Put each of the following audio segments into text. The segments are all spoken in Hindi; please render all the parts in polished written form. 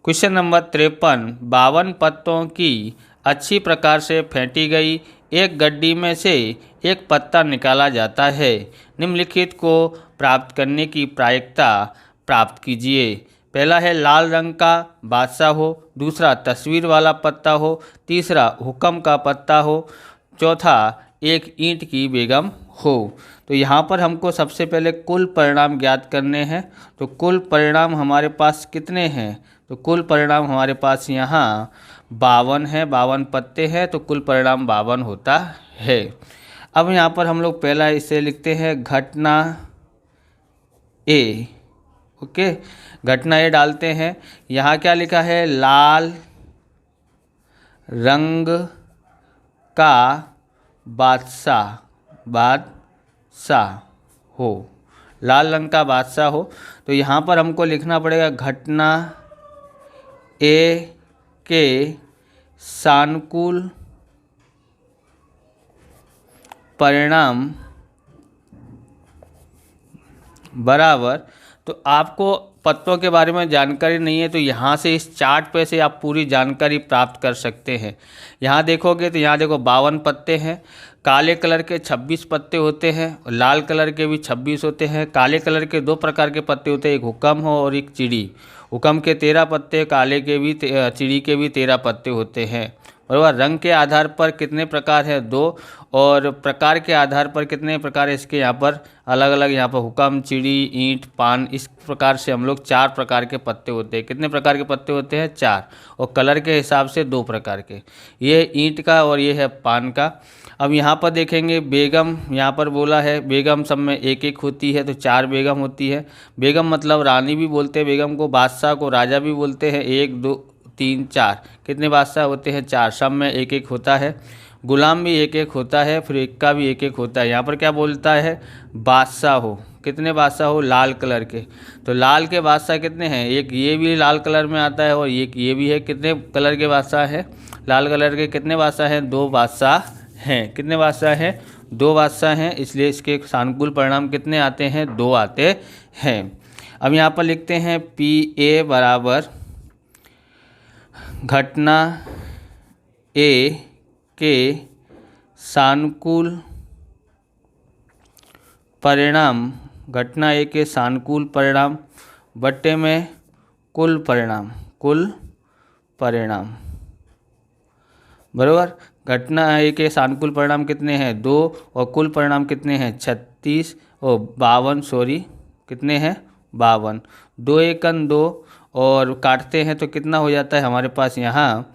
क्वेश्चन नंबर 53, 52 पत्तों की अच्छी प्रकार से फेंटी गई एक गड्डी में से एक पत्ता निकाला जाता है। निम्नलिखित को प्राप्त करने की प्रायिकता प्राप्त कीजिए। पहला है लाल रंग का बादशाह हो, दूसरा तस्वीर वाला पत्ता हो, तीसरा हुक्म का पत्ता हो, चौथा एक ईंट की बेगम हो। तो यहाँ पर हमको सबसे पहले कुल परिणाम ज्ञात करने हैं। तो कुल परिणाम हमारे पास कितने हैं? तो कुल परिणाम हमारे पास यहाँ 52 है, 52 पत्ते हैं, तो कुल परिणाम 52 होता है। अब यहाँ पर हम लोग पहला इसे लिखते हैं घटना ए। ओके, घटना ए डालते हैं। यहाँ क्या लिखा है? लाल रंग का बादशाह हो, लाल रंग का बादशाह हो। तो यहाँ पर हमको लिखना पड़ेगा घटना ए के सानुकूल परिणाम बराबर। तो आपको पत्तों के बारे में जानकारी नहीं है तो यहाँ से इस चार्ट पे से आप पूरी जानकारी प्राप्त कर सकते हैं। यहाँ देखोगे तो यहाँ देखो 52 पत्ते हैं, काले कलर के 26 पत्ते होते हैं और लाल कलर के भी 26 होते हैं। काले कलर के दो प्रकार के पत्ते होते हैं, एक हुक्म हो और एक चिड़ी। हुक्म के 13 पत्ते, काले के भी चिड़ी के भी 13 पत्ते होते हैं। बराबर। रंग के आधार पर कितने प्रकार है? 2। और प्रकार के आधार पर कितने प्रकार है इसके? यहाँ पर अलग अलग, यहाँ पर हुक्म, चिड़ी, ईंट, पान, इस प्रकार से हम लोग 4 प्रकार के पत्ते होते हैं। कितने प्रकार के पत्ते होते हैं? 4। और कलर के हिसाब से 2 प्रकार के, ये ईंट का और ये है पान का। अब यहाँ पर देखेंगे बेगम, यहाँ पर बोला है बेगम सब में एक एक होती है, तो 4 बेगम होती है। बेगम मतलब रानी भी बोलते हैं बेगम को, बादशाह को राजा भी बोलते हैं। 1 2 3 4, कितने बादशाह होते हैं? 4। सब में एक एक होता है। गुलाम भी एक एक होता है, फिर इक्का भी एक एक होता है। यहाँ पर क्या बोलता है? बादशाह हो। कितने बादशाह हो? लाल कलर के। तो लाल के बादशाह कितने हैं? एक ये भी लाल कलर में आता है और एक ये भी है। कितने कलर के बादशाह है? लाल कलर के कितने बादशाह हैं? 2 बादशाह हैं। कितने बादशाह हैं? 2 बादशाह हैं, इसलिए इसके सानुकूल परिणाम कितने आते हैं? 2 आते हैं। अब यहाँ पर लिखते हैं PA बराबर घटना ए के सानुकूल परिणाम, घटना ए के सानुकूल परिणाम बट्टे में कुल परिणाम, कुल परिणाम। बराबर। घटना ए के सानुकूल परिणाम कितने हैं? 2। और कुल परिणाम कितने हैं? 36 और 52, सॉरी कितने हैं? 52। 2 एकन 2 और काटते हैं तो कितना हो जाता है हमारे पास यहाँ?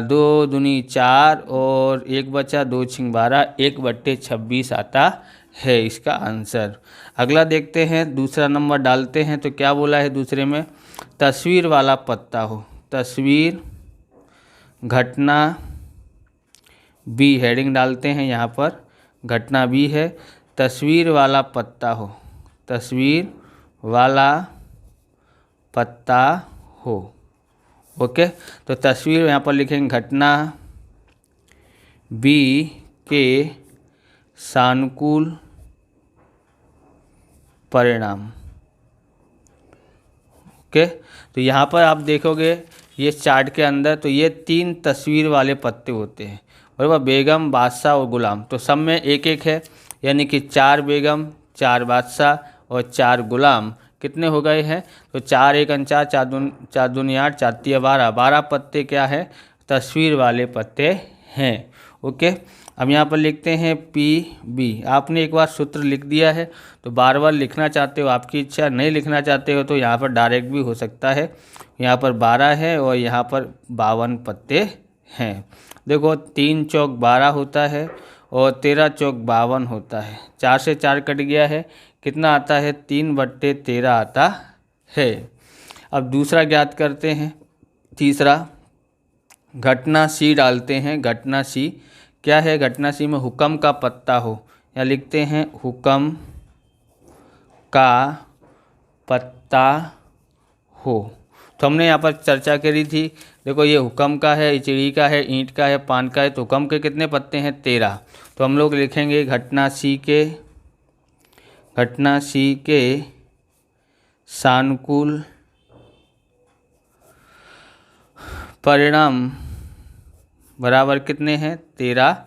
2 दूनी 4 और 1 बचा, 2 छिंग 12, 1/26 आता है इसका आंसर। अगला देखते हैं, दूसरा नंबर डालते हैं तो क्या बोला है दूसरे में? तस्वीर वाला पत्ता हो। तस्वीर घटना बी, हेडिंग डालते हैं यहाँ पर, घटना बी है। तस्वीर वाला पत्ता हो, तस्वीर वाला पत्ता हो। ओके, तो तस्वीर यहाँ पर लिखेंगे घटना बी के सानुकूल परिणाम। ओके, तो यहाँ पर आप देखोगे ये चार्ट के अंदर, तो ये 3 तस्वीर वाले पत्ते होते हैं। बराबर। बेगम, बादशाह और गुलाम, तो सब में एक एक है, यानी कि 4 बेगम, 4 बादशाह और 4 गुलाम। कितने हो गए हैं? तो 4 1 4, 4 दूनी 8, 4 3 12, 12 पत्ते क्या है? तस्वीर वाले पत्ते हैं। ओके, अब यहाँ पर लिखते हैं PB। आपने एक बार सूत्र लिख दिया है तो बार बार लिखना चाहते हो आपकी इच्छा, नहीं लिखना चाहते हो तो यहाँ पर डायरेक्ट भी हो सकता है। यहाँ पर 12 है और यहाँ पर 52 पत्ते हैं। देखो 3 चौक 12 होता है और 13 चौक 52 होता है। 4 से 4 कट गया है, कितना आता है? 3/13 आता है। अब दूसरा ज्ञात करते हैं, तीसरा घटना C डालते हैं। घटना C क्या है? घटना C में हुक्म का पत्ता हो, या लिखते हैं हुक्म का पत्ता हो। तो हमने यहाँ पर चर्चा करी थी, देखो ये हुक्म का है, चिड़ी का है, ईंट का है, पान का है। तो हुक्म के कितने पत्ते हैं? 13। तो हम लोग लिखेंगे घटना C के सानुकूल परिणाम बराबर कितने हैं, 13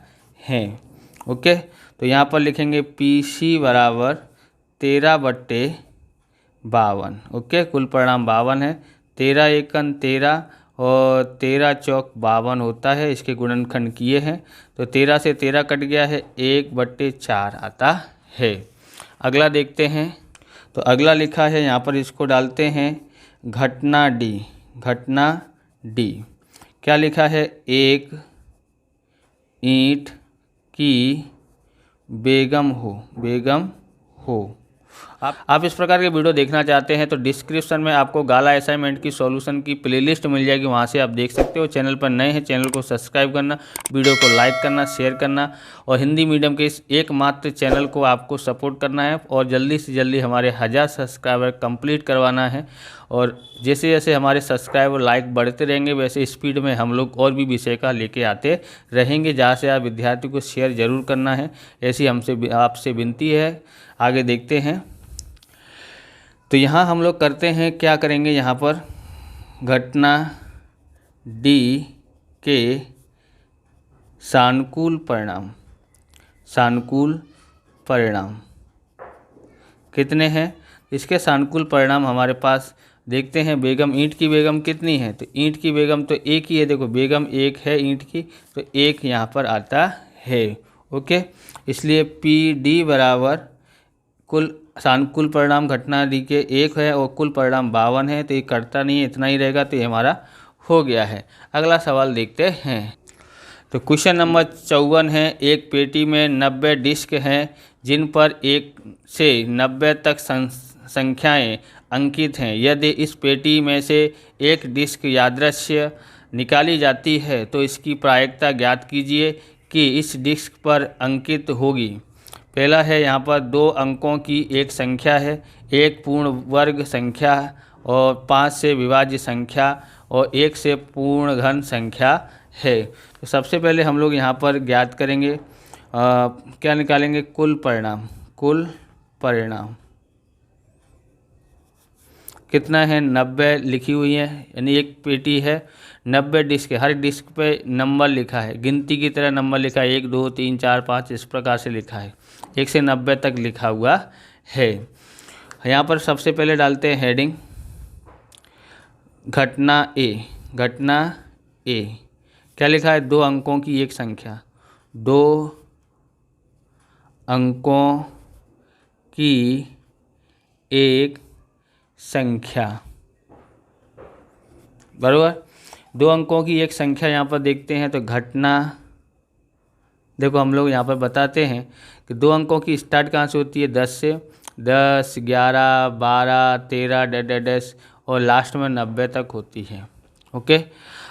हैं। ओके, तो यहाँ पर लिखेंगे PC बराबर 13/52। ओके, कुल परिणाम 52 है। 13 एकन 13 और 13 चौक 52 होता है, इसके गुणनखंड किए हैं तो 13 से 13 कट गया है, 1/4 आता है। अगला देखते हैं, तो अगला लिखा है यहाँ पर, इसको डालते हैं घटना डी। घटना डी क्या लिखा है, एक ईंट की बेगम हो। आप इस प्रकार के वीडियो देखना चाहते हैं तो डिस्क्रिप्शन में आपको गाला असाइनमेंट की सॉल्यूशन की प्लेलिस्ट मिल जाएगी, वहां से आप देख सकते हो। चैनल पर नए हैं, चैनल को सब्सक्राइब करना, वीडियो को लाइक करना, शेयर करना और हिंदी मीडियम के इस एकमात्र चैनल को आपको सपोर्ट करना है और जल्दी से जल्दी हमारे 1000 सब्सक्राइबर कंप्लीट करवाना है। और जैसे जैसे हमारे सब्सक्राइबर लाइक बढ़ते रहेंगे वैसे स्पीड में हम लोग और भी विषय का लेके आते रहेंगे, जहाँ से आप विद्यार्थी को शेयर जरूर करना है, ऐसी हमसे आपसे विनती है। आगे देखते हैं, तो यहाँ हम लोग करते हैं, क्या करेंगे यहाँ पर, घटना डी के सानुकूल परिणाम कितने हैं। इसके सानुकूल परिणाम हमारे पास देखते हैं, बेगम, ईंट की बेगम कितनी है, तो ईंट की बेगम तो एक ही है, देखो बेगम एक है ईंट की, तो एक यहाँ पर आता है। ओके, इसलिए PD बराबर कुल सानुकूल परिणाम घटना डी के 1 है और कुल परिणाम 52 है, तो ये कटता नहीं है, इतना ही रहेगा, तो ये हमारा हो गया है। अगला सवाल देखते हैं, तो क्वेश्चन नंबर 54 है, एक पेटी में 90 डिस्क हैं जिन पर 1 से 90 तक संख्याएं अंकित हैं। यदि इस पेटी में से एक डिस्क यादृच्छिक निकाली जाती है तो इसकी प्रायिकता ज्ञात कीजिए कि इस डिस्क पर अंकित होगी। पहला है यहाँ पर 2 अंकों की एक संख्या है, एक पूर्ण वर्ग संख्या और 5 से विभाज्य संख्या और 1 से पूर्ण घन संख्या है। तो सबसे पहले हम लोग यहाँ पर ज्ञात करेंगे, क्या निकालेंगे, कुल परिणाम कितना है, 90 लिखी हुई है, यानी एक पेटी है, 90 डिस्क है, हर डिस्क पे नंबर लिखा है, गिनती की तरह नंबर लिखा है, 1 2 3 4 5 इस प्रकार से लिखा है, 1 से 90 तक लिखा हुआ है। यहाँ पर सबसे पहले डालते हैं हेडिंग, घटना ए क्या लिखा है, 2 अंकों की एक संख्या, 2 अंकों की एक संख्या, बराबर 2 अंकों की एक संख्या। यहाँ पर देखते हैं तो घटना, देखो हम लोग यहाँ पर बताते हैं कि 2 अंकों की स्टार्ट कहाँ से होती है, 10 से, 10 11 12 13 डैश और लास्ट में 90 तक होती है। ओके,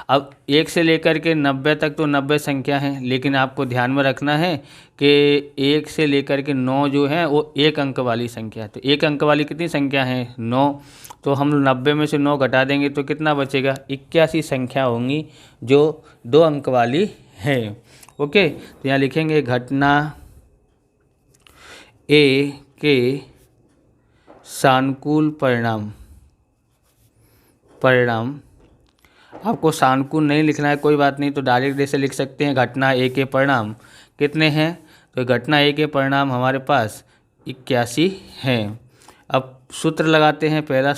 अब 1 से लेकर के 90 तक तो 90 संख्या है, लेकिन आपको ध्यान में रखना है कि 1 से लेकर के 9 जो है वो 1 अंक वाली संख्या है। तो 1 अंक वाली कितनी संख्या है, 9, तो हम 90 में से 9 घटा देंगे तो कितना बचेगा, 81 संख्या होंगी जो 2 अंक वाली है। ओके, तो यहाँ लिखेंगे घटना ए के सानुकूल परिणाम आपको सानुकूल नहीं लिखना है, कोई बात नहीं, तो डायरेक्ट जैसे लिख सकते हैं, घटना ए के परिणाम कितने हैं, तो घटना ए के परिणाम हमारे पास 81 हैं। अब सूत्र लगाते हैं, पहला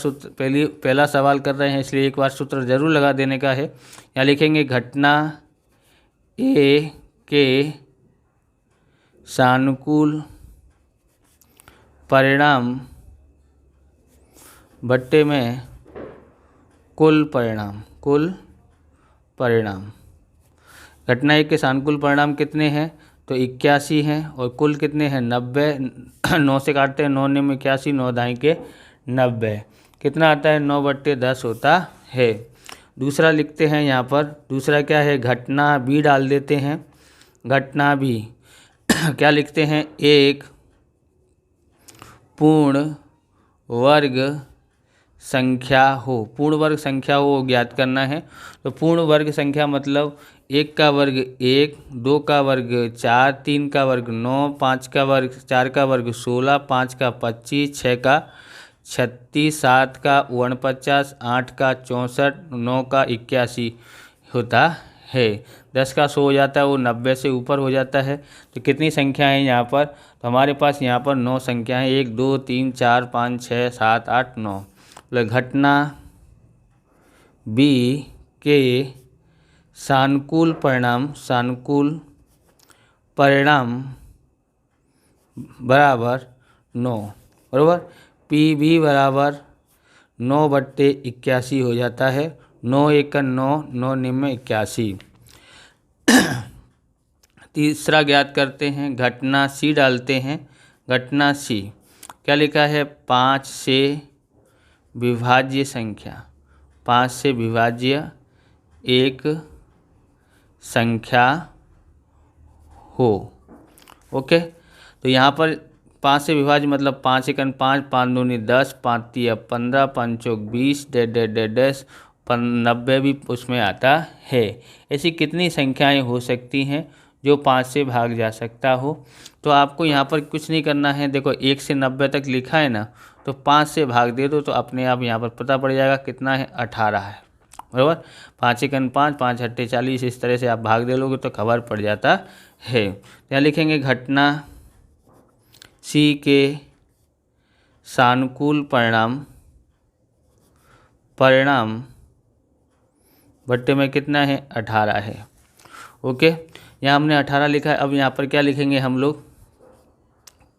सवाल कर रहे हैं इसलिए एक बार सूत्र जरूर लगा देने का है। यहाँ लिखेंगे घटना ए के सानुकूल परिणाम बट्टे में कुल परिणाम। घटना एक के सानुकूल परिणाम कितने हैं, तो 81 हैं और कुल कितने हैं, 90। 9 से काटते हैं, 9 में 81, 9 दाई के 90, कितना आता है, 9/10 होता है। दूसरा लिखते हैं यहाँ पर, दूसरा क्या है, घटना बी डाल देते हैं। घटना बी क्या लिखते हैं, एक पूर्ण वर्ग संख्या हो, पूर्ण वर्ग संख्या हो ज्ञात करना है। तो पूर्ण वर्ग संख्या मतलब 1 का वर्ग 1, 2 का वर्ग 4, 3 का वर्ग 9, 5 का वर्ग 4 का वर्ग 16, 5 का 25, 6 का 36, 7 का 49, 8 का 64, 9 का 81 होता है। 10 का 100 हो जाता है, वो 90 से ऊपर हो जाता है। तो कितनी संख्या है यहाँ पर? तो हमारे पास यहाँ पर 9 संख्या है, 1 2 3 4 5 6 7 8 9। घटना बी के सानुकूल परिणाम बराबर 9, बराबर। पी बी बराबर 9/81 हो जाता है। 9 1 9, 9 9 81। तीसरा ज्ञात करते हैं, घटना सी डालते हैं। घटना सी क्या लिखा है? 5 से विभाज्य संख्या, 5 से विभाज्य एक संख्या हो। ओके, तो यहाँ पर 5 से विभाज्य मतलब 5 1 5, 5 2 10, 5 3 15, 5 4 20, 90 भी उसमें आता है। ऐसी कितनी संख्याएं हो सकती हैं जो 5 से भाग जा सकता हो? तो आपको यहाँ पर कुछ नहीं करना है। देखो 1 से 90 तक लिखा है ना, तो 5 से भाग दे दो तो अपने आप यहाँ पर पता पड़ जाएगा कितना है, 18 है, बराबर। 5 1 5, 5 8 40, इस तरह से आप भाग दे लोगे तो खबर पड़ जाता है। यहाँ लिखेंगे घटना सी के सानुकूल परिणाम बट्टे में कितना है, 18 है। ओके, यहाँ हमने 18 लिखा है। अब यहाँ पर क्या लिखेंगे हम लोग?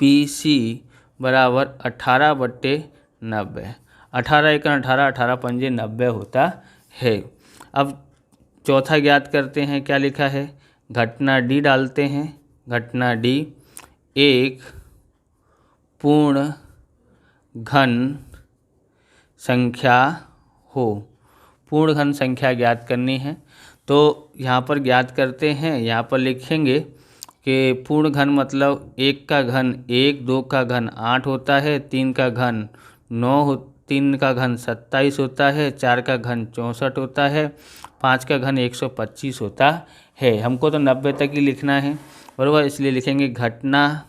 पी सी बराबर 18/90। 18 1 18, 18 5 90 होता है। अब चौथा ज्ञात करते हैं, क्या लिखा है? घटना डी डालते हैं। घटना डी एक पूर्ण घन संख्या हो। पूर्ण घन संख्या ज्ञात करनी है, तो यहाँ पर ज्ञात करते हैं। यहाँ पर लिखेंगे कि पूर्ण घन मतलब 1 का घन 1, 2 का घन 8 होता है, 3 का घन 9, 3 का घन 27 होता है, 4 का घन 64 होता है, 5 का घन 125 होता है। हमको तो 90 तक ही लिखना है, बराबर। इसलिए लिखेंगे घटना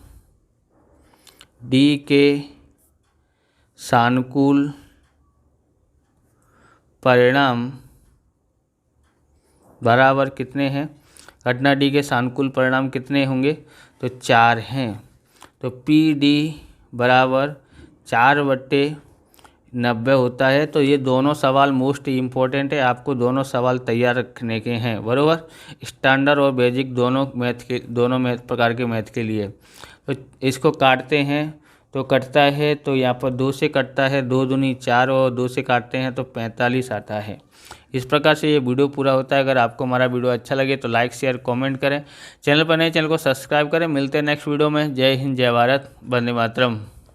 डी के सानुकूल परिणाम बराबर कितने हैं? घटना डी के सानुकूल परिणाम कितने होंगे? तो 4 हैं। तो पी डी बराबर 4/90 होता है। तो ये दोनों सवाल मोस्ट इम्पोर्टेंट है, आपको दोनों सवाल तैयार रखने के हैं, बराबर। स्टैंडर्ड और बेसिक दोनों प्रकार के मैथ के लिए। तो इसको काटते हैं तो कटता है, तो यहाँ पर 2 से कटता है, 2 दूनी 4 और 2 से काटते हैं तो 45 आता है। इस प्रकार से ये वीडियो पूरा होता है। अगर आपको हमारा वीडियो अच्छा लगे तो लाइक शेयर कमेंट करें। चैनल पर नए चैनल को सब्सक्राइब करें। मिलते हैं नेक्स्ट वीडियो में। जय हिंद, जय भारत, वंदे मातरम।